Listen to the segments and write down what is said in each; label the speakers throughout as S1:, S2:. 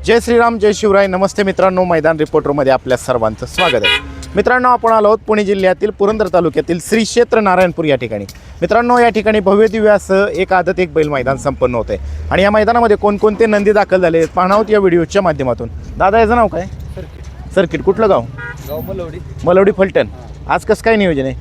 S1: जय श्रीराम, जय शिवराय. नमस्ते मित्रांनो, मैदान रिपोर्टरमध्ये आपल्या सर्वांचं स्वागत आहे. मित्रांनो, आपण आलो आहोत पुणे जिल्ह्यातील पुरंदर तालुक्यातील श्री क्षेत्र नारायणपूर या ठिकाणी. मित्रांनो, या ठिकाणी भव्य दिव्य असं एक आदत एक बैल मैदान संपन्न होत आहे आणि या मैदानामध्ये कोणकोणते नंदी दाखल झाले आहेत पाहणार आहोत या व्हिडिओच्या माध्यमातून. दादा, याचं नाव काय? सर्किट. कुठलं गाव? मलवडी फलटण. आज कसं काय नियोजन आहे?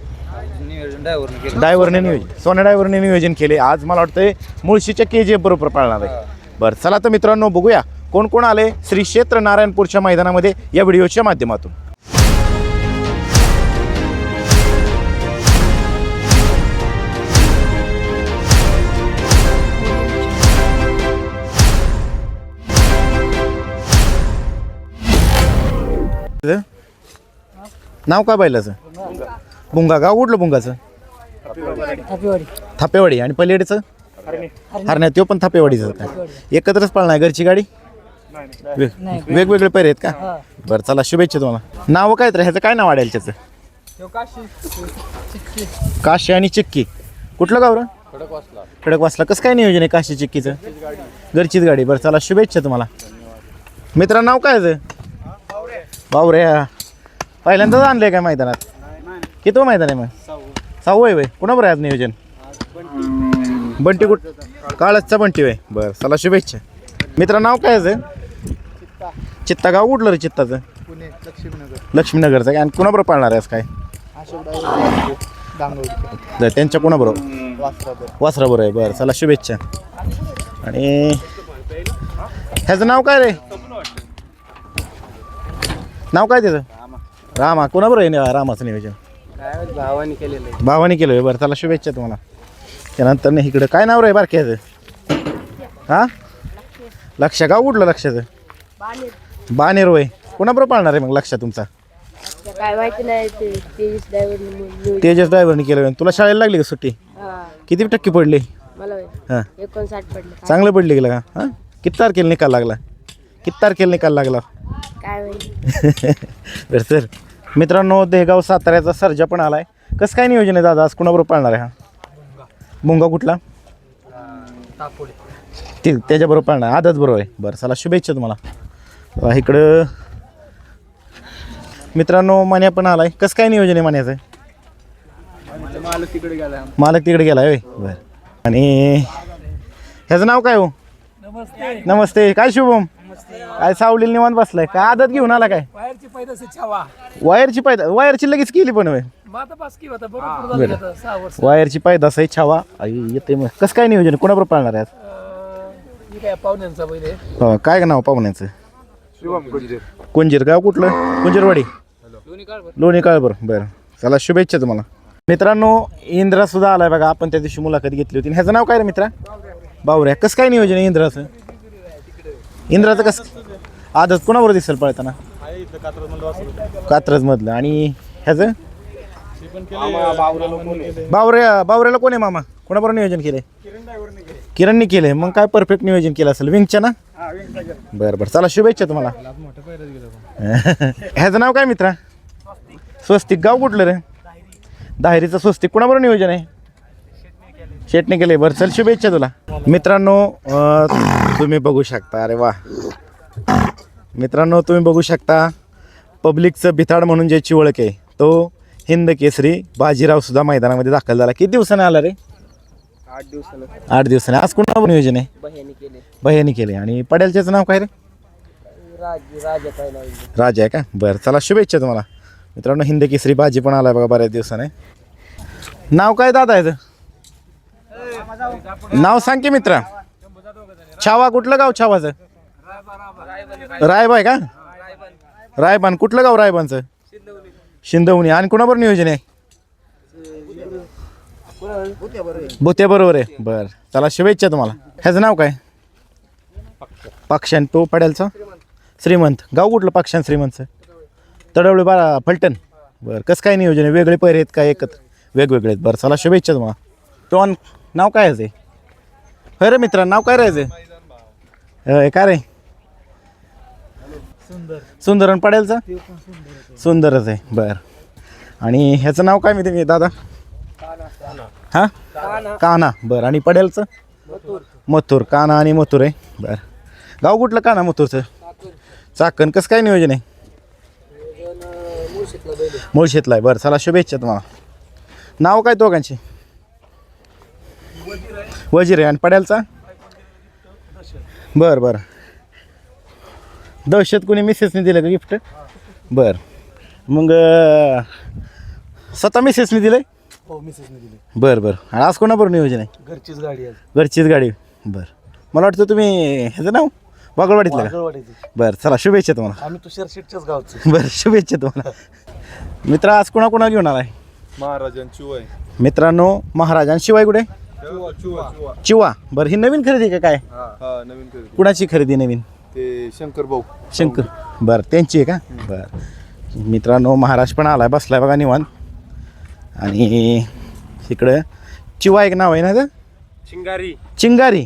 S1: ड्रायव्हरने नियोजन, सोन्या ड्रायव्हरने नियोजन केले. आज मला वाटतं मुळशीच्या KGF बरोबर पाळणार आहे. बरं, चला तर मित्रांनो बघूया कोण कोण आले श्री क्षेत्र नारायणपूरच्या मैदानामध्ये या व्हिडिओच्या माध्यमातून. नाव काय बैलाचं? बुंगा. गाव कुठलं बुंगाचं? थापेवाडी. आणि पलीकडेचं हरण्या, तो पण थापेवाडीचं का? एकत्रच पाळणार घरची गाडी? वेगवेगळे पैरे आहेत का? बरं, चला शुभेच्छा तुम्हाला. नाव काय तर ह्याचं काय नाव वाढेल त्याचं? काशी आणि चिक्की. कुठलं गाव रे? खडकवासला. कसं काय नियोजन आहे काशी चिक्कीचं? घरचीच गाडी. बरं, चला शुभेच्छा तुम्हाला. मित्रांनो, नाव काय याचं? बावरे. पहिल्यांदाच आणलंय काय मैदानात? किती मैदान आहे मग? 6वं आहे. कुणाबरोबर आहे आज नियोजन? बंटी. कुठ? काळजचा बंटी होय. बरं, चला शुभेच्छा. मित्रा, नाव काय याचं? चित्ता. गाव कुठलं रे चित्ताचं? लक्ष्मीनगरचं काय? आणि कुणाबरोबर पाळणार आहेस काय? त्यांच्या कुणाबरोबर? वासराबरोबर आहे. बरं, चला शुभेच्छा. आणि ह्याचं नाव काय रे? नाव काय त्याचं? रामा. कोणाबरोबर आहे रामाचं नियोजन? भावानी केलं आहे. बरं, चला शुभेच्छा तुम्हाला. त्यानंतर इकडं काय नाव रे बारक्याचं? हां, लक्ष. गाव कुठलं लक्षाचं? बानेर होय. कोणाबरोबर पाळणार आहे मग लक्ष तुमचा?
S2: काय माहिती नाही.
S1: तेजस ड्रायव्हरने केलं. तुला शाळेला लागली का सुट्टी? किती टक्के पडली?
S2: मला
S1: हां,
S2: 59 पडले.
S1: चांगलं पडली गेलं का? हां, किती तारखेला निकाल लागला?
S2: काय माहिती.
S1: बरं सर. मित्रांनो, देगाव साताऱ्याचा सर्जा पण आलाय. कसं काय नियोजन आहे दादा आज? कुणाबरोबर पाळणार आहे हा? मुंगा. कुठला? त्याच्याबरोबर पाळणार, आदत बरोबर आहे. बरं, चला शुभेच्छा तुम्हाला. इकडं मित्रांनो मान्या पण आलाय. कसं काय नियोजन आहे मान्याचं? मालक तिकडे गेलाय होय. बरं. आणि ह्याचं नाव काय हो? नमस्ते. काय शुभम? काय सावलील निवांत बसलाय? काय आदत घेऊन आला काय? वायरची लगेच केली पण होय. वायरची पैदास आहे छावा येते. मग कसं काय नियोजन? कोणाबरोबर पाळणार आहे? काय नाव पाहुण्याचं? कुंजीर. गाव कुठलं? कुंजीरवाडी. लोणी काळभर. बरं, चला शुभेच्छा तुम्हाला. मित्रांनो, इंद्रा सुद्धा आलाय बघा. आपण त्या दिवशी मुलाखत घेतली होती. ह्याचं नाव काय रे मित्रा? बावऱ्या. कसं काय नियोजन आहे इंद्राचं? इंद्राचं कसं आदत कोणाबरोबर दिसेल पळताना? कात्रज मधलं. आणि ह्याचं? बावऱ्याला कोण आहे मामा? कोणाबरोबर नियोजन केलंय? किरणनी केलंय. मग काय परफेक्ट नियोजन केलं असेल. विंगच्या ना? बरं बरं, चला शुभेच्छा तुम्हाला. ह्याचं नाव काय मित्रा? स्वस्तिक. गाव कुठलं रे? दाहेरीचं स्वस्तिक. कोणाबरोबर नियोजन आहे? शेटने केले. बरं, चल शुभेच्छा तुला. मित्रांनो, तुम्ही बघू शकता. अरे वा. मित्रांनो, तुम्ही बघू शकता पब्लिकचं भिताड म्हणून ज्याची ओळख आहे तो हिंद केसरी बाजीराव सुद्धा मैदानामध्ये दाखल झाला. किती दिवसाने आला रे? 8 दिवसाने. आज कोणाबरोबर नियोजन आहे? भैयानी केले. आणि पडेलच्याचं नाव काय रे? राजा आहे का? बरं, चला शुभेच्छा तुम्हाला. मित्रांनो, हिंद केसरी बाजी पण आलाय बघा बऱ्याच दिवसाने. नाव काय दादा आहे? नाव सांग की मित्रा. छावा. कुठलं गाव छावाचं? रायबाय का? रायबान. कुठलं गाव रायबानचं? शिंदवणी. आणि कोणाबरोबर नियोजन आहे? भोत्या बरोबर आहे. बरं, चला शुभेच्छा तुम्हाला. ह्याचं नाव काय? पक्षान. तो पडेलचा श्रीमंत. गाव कुठलं पक्षान श्रीमंतचं? तडवळे फलटण. बरं, कसं काय नियोजन आहे? वेगळे पैरे आहेत का एकत्र? वेगवेगळे आहेत. बरं, चला शुभेच्छा तुम्हाला. टॉन. नाव काय आहे? होय रे मित्रा, नाव काय राहायचं? काय रे? सुंदर. आणि पडेलचा? सुंदरच आहे. बरं. आणि ह्याचं नाव काय मी दादा? हां, काना. बरं. आणि पडेलचं? मथुर. काना आणि मथुर आहे. बरं. गाव कुठलं काना मथुरचं? चाकण कसं काय नियोजन आहे? मुळशीतला आहे. बरं चला शुभेच्छा तुम्हाला. नाव काय दोघांचे? वजीर आहे. आणि पड्यालचा? बरं बरं. दहशत कोणी मिसेसने दिलं का गिफ्ट? बरं मग स्वतः मिसेसने दिलं?
S3: हो मिसेसने दिली.
S1: बरं बरं. आणि आज कोणाबरोबर नियोजन आहे?
S3: घरचीच गाडी आहे.
S1: घरचीच गाडी. बरं मला वाटतं तुम्ही ह्याचं नाव बागलवाडीतलं का?
S3: वागळवाडीची.
S1: बरं चला शुभेच्छा तुम्हाला.
S3: आम्ही तुषार शेटच्याच गावचे.
S1: बरं शुभेच्छा तुम्हाला. मित्र आज कोणा घेऊन आलाय?
S4: महाराजांची वय
S1: मित्रांनो महाराजांशिवाय कुठे? चिवा. बरं ही नवीन खरेदी का काय?
S4: हा नवीन खरेदी.
S1: कुणाची खरेदी नवीन?
S4: ते शंकर भाऊ.
S1: शंकर. बरं त्यांची आहे का? बरं मित्रांनो महाराज पण आलाय बसलाय बघा निवांत. आणि इकडं चिवा एक नाव आहे ना ग?
S3: चिंगारी.
S1: चिंगारी.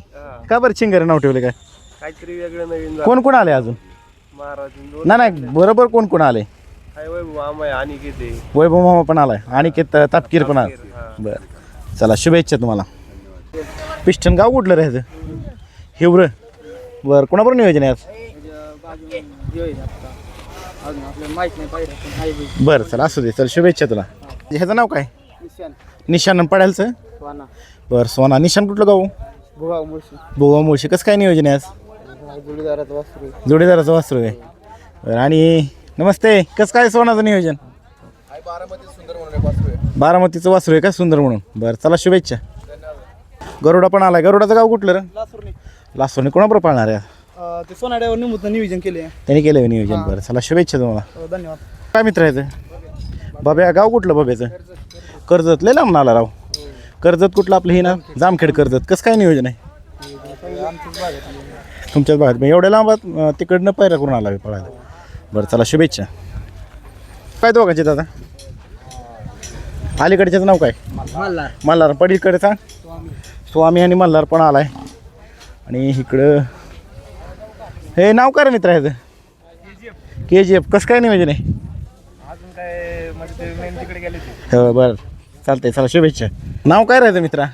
S1: का बरं चिंगारी नाव ठेवले काय?
S3: काहीतरी वेगळं नवीन.
S1: कोण कोण आले अजून?
S3: महाराज
S1: नाही बरोबर कोण कोण आले?
S3: आणि किती
S1: वैभव मामा पण आलाय. आणि तापकीर पण आला. बरं चला शुभेच्छा तुम्हाला. पिस्टन गाव कुठलं राहायचं? हिवर. बरं कोणाबरोबर नियोजन आहे आज? बरं चला असू दे. चल शुभेच्छा तुला. ह्याचं नाव काय? निशान पडायचं. बरं सोना. निशान कुठलं गाव? भुवा मुळशी. कसं काय नियोजन आहे आज? जोडीदाराचं वासरू आहे. बरं आणि नमस्ते. कसं काय सोनाचं नियोजन? बारामतीचं वासरू आहे का सुंदर म्हणून? बरं चला शुभेच्छा. गरुडा पण आलाय. गरुडाचं गाव कुठलं रे? लासोनी. कोणाबरोबर पाळणार आहे?
S3: ते सोनाड्यावर नियोजन केले.
S1: त्यांनी केलं नियोजन. बरं चला शुभेच्छा तुम्हाला.
S3: धन्यवाद.
S1: काय मित्र आहे बाब्या? गाव कुठलं बाब्याचं? कर्जत. लय लांब आला राव. कर्जत कुठलं आपलं हे ना? जामखेड कर्जत. कसं काय नियोजन आहे? तुमच्याच भागात एवढ्या लांबात तिकडनं पैरा करून आला पळायला. बरं चला शुभेच्छा. काय दोघांचे दादा? अलीकडच्याचं नाव काय? मल्हार. पलीकडचा स्वामी आणि मल्हार पण आलाय. आणि इकडं हे नाव काय रे मित्र ह्याचं? KGF. कसं काय नियोजन आहे?
S3: अजून काय म्हणजे तिकडे गेले.
S1: हो बरं चालतंय चला शुभेच्छा. नाव काय राहायचं मित्रा?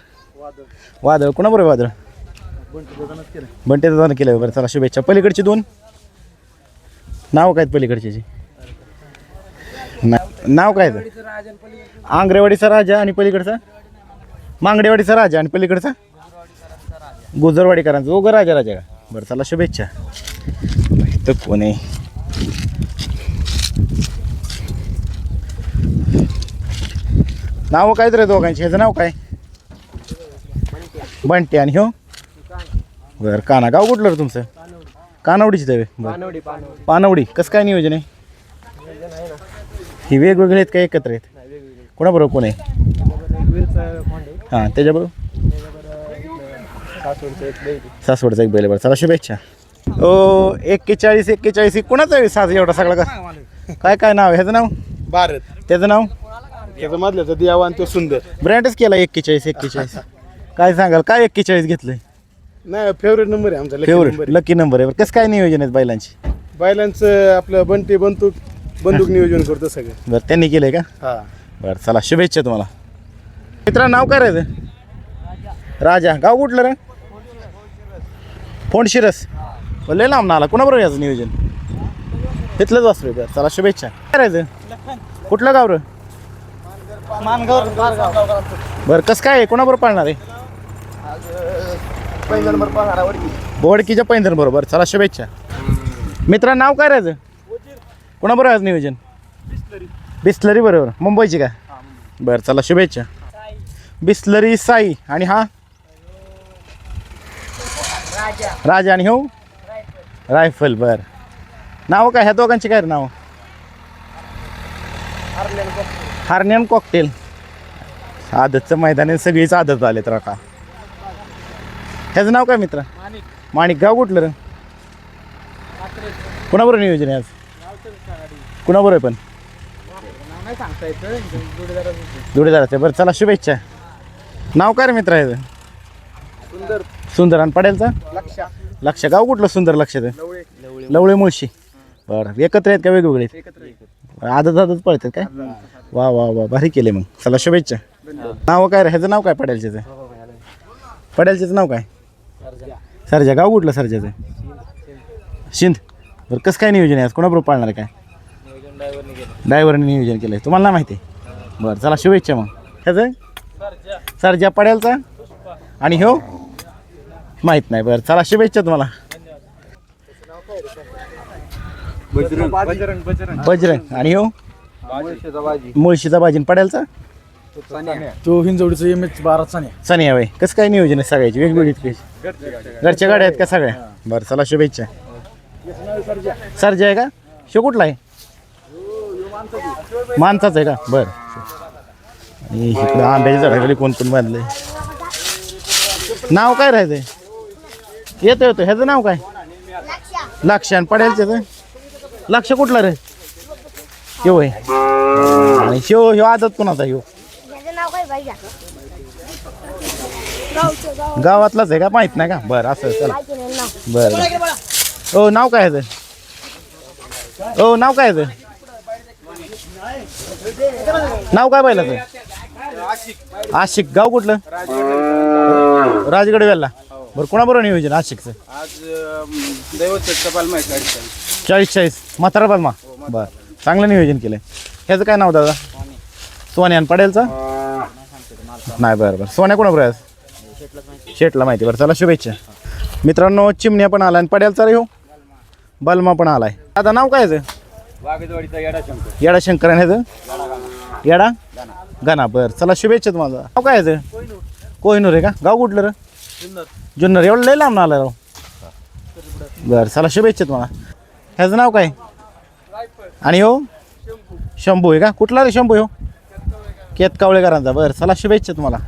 S1: वादळ. कोणाबरोबर वादळ? बंटे दादानं केलं. बरं चला शुभेच्छा. पलीकडची दोन नाव काय पलीकडचे? नाव काय? आंग्रेवाडीचा राजा आणि पलीकडचा मांगडेवाडीचा राजा आणि पलीकडचा गुजरवाडीकरांचा. ओघ राजा का? बरं चला शुभेच्छा. तर कोण आहे? नाव काय तर दोघांचे? ह्याचं नाव काय? बंटे. आणि हो बरं काना. गाव कुठलं रे तुमचं? कानवडीची दवे. बरं पानवडी. कसं काय नियोजन आहे? ही वेगवेगळे आहेत का एकत्र आहेत? कोणाबरोबर कोण आहे? हां त्याच्याबरोबर सासवडचा एक बैल. बरं चला शुभेच्छा. 41 कोणाचं आहे साज एवढा सगळा का? काय नाव आहे ह्याचं? नाव
S3: भारत.
S1: त्याचं नाव?
S3: त्याचं मधल्याचं दियावान तो सुंदर.
S1: ब्रँडच केला 41. काय सांगाल काय 41 घेतलंय?
S3: नाही फेवरेट नंबर आहे आमचा.
S1: फेवरेट लकी नंबर आहे. कसं काय नियोजन आहे बैलांची?
S3: बैलांचं आपलं बंदूक नियोजन करतो सगळं.
S1: बरं त्यांनी केलंय का?
S3: हा.
S1: बरं चला शुभेच्छा तुम्हाला. मित्रा नाव काय राहायचं? राजा. गाव कुठलं रे? फोंडशिरस. लय लांब आला. कोणाबरोबर याचं नियोजन? तिथलंच वासरू. बरं चला शुभेच्छा. काय राहायचं? कुठलं गाव रे? बरं कसं काय आहे? कोणाबरोबर पाळणार आहे?
S3: पहिला नंबर पाहणार
S1: बोडकीच्या पैंजण बरोबर. चला शुभेच्छा. मित्रा नाव काय राहायचं? कोणाबरोबर आहे नियोजन? बिस्लरी बरोबर. मुंबईची का? बरं चला शुभेच्छा. बिस्लरी साई. आणि हा राजा. आणि हो रायफल. बरं नाव काय ह्या दोघांची? काय नाव? हार्नियन कॉकटेल. आदतचं मैदान आहे. सगळीच आदत आले तर का? ह्याचं नाव काय मित्र? माणिक. गाव कुठलं रे? कुणाबरोबर नियोजन आहे आज? कुणाबरोबर पण? जोडीदाराचं. बरं चला शुभेच्छा. नाव काय रे मित्र ह्याचं? सुंदर. आणि पडेलचा? लक्ष. गाव कुठलं सुंदर? लक्षात लवळे मुळशी. बरं एकत्र आहेत का वेगवेगळे? आदत पळतात काय? वा वा वा भारी केले मग. चला शुभेच्छा. नाव काय रे ह्याचं? नाव काय पडेलच्याचं? पडेलच्याचं नाव काय? सरजा. गाव कुठलं सरजाचं? शिंद. बरं कसं काय नियोजन आहे आज कोणाबरोबर पाळणार आहे काय ड्रायव्हरने नियोजन केलं आहे तुम्हाला नाही माहिती बरं चला शुभेच्छा मग ह्याचं सरजा पडेलचा आणि हो माहीत नाही बरं चला शुभेच्छा तुम्हाला बजरंग आणि हो मुळशीचा बाजीन पडेलचा
S3: तो हिंजवडीचा MH12
S1: सनी हवे कसं काय नियोजन आहे सगळ्याची वेगवेगळी कशी घरच्या गाड्या आहेत का सगळ्या बरं चला शुभेच्छा सरजा आहे का शो कुठला आहे माणसाच आहे का बरं आणि इकडं आंब्याच्या झाडाखाली कोण कोण बांधलंय नाव काय राहायचंय येतो ह्याचं नाव काय लक्षान पडेल त्याचं लक्ष कुठला रे शिव आहे आणि शिव ह्यो आदत कोणाचा ह्यो गावातलाच आहे का माहित नाही का बरं असं चला बरं हो नाव काय आहे हो नाव काय आहे नाव काय पाहिलं आशिक गाव कुठलं राजगडवेलला बरं कोणाबरोबर नियोजन आशिकचं
S3: आज दैवत
S1: 40 म्हातारा बालमा बरं चांगलं नियोजन केलं ह्याचं काय नाव दादा सोन्यान पडेलचा नाही बरं सोन्या कोणाबरोबर आहे शेटला माहिती बरं चला शुभेच्छा मित्रांनो चिमण्या पण आला आणि पडेलचा रे हो बलमा पण आलाय दादा नाव काय येडा शंकर आणि ह्याचं येडा गाणा बरं चला शुभेच्छा तुम्हाला नाव काय ह्याचं कोहिनूर आहे का गाव कुठलं रे जुन्नर एवढं लय लांब आलं राव बरं चला शुभेच्छा तुम्हाला ह्याचं नाव काय आणि हो शंभू आहे का कुठला रे शंभू हो केतकावळेकरांचा बरं चला शुभेच्छा तुम्हाला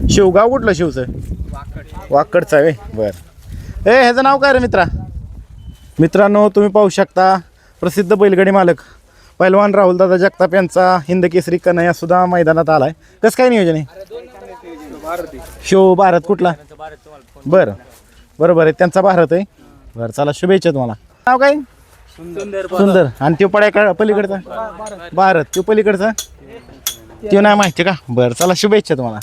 S1: शिवगाव कुठलं शिवचं वाकडचं आहे बरं ह्याचं नाव काय रे मित्रांनो तुम्ही पाहू शकता प्रसिद्ध बैलगाडी मालक पैलवान राहुलदादा जगताप यांचा हिंद केसरी कन्हैया सुद्धा मैदानात आलाय कसं काय नियोजन आहे शिव भारत कुठला बरं बरोबर आहे त्यांचा भारत आहे बरं चला शुभेच्छा तुम्हाला नाव काय सुंदर आणि तो पड्या पलीकडचा भारत तो पलीकडचा तो नाही माहिती का बरं चला शुभेच्छा तुम्हाला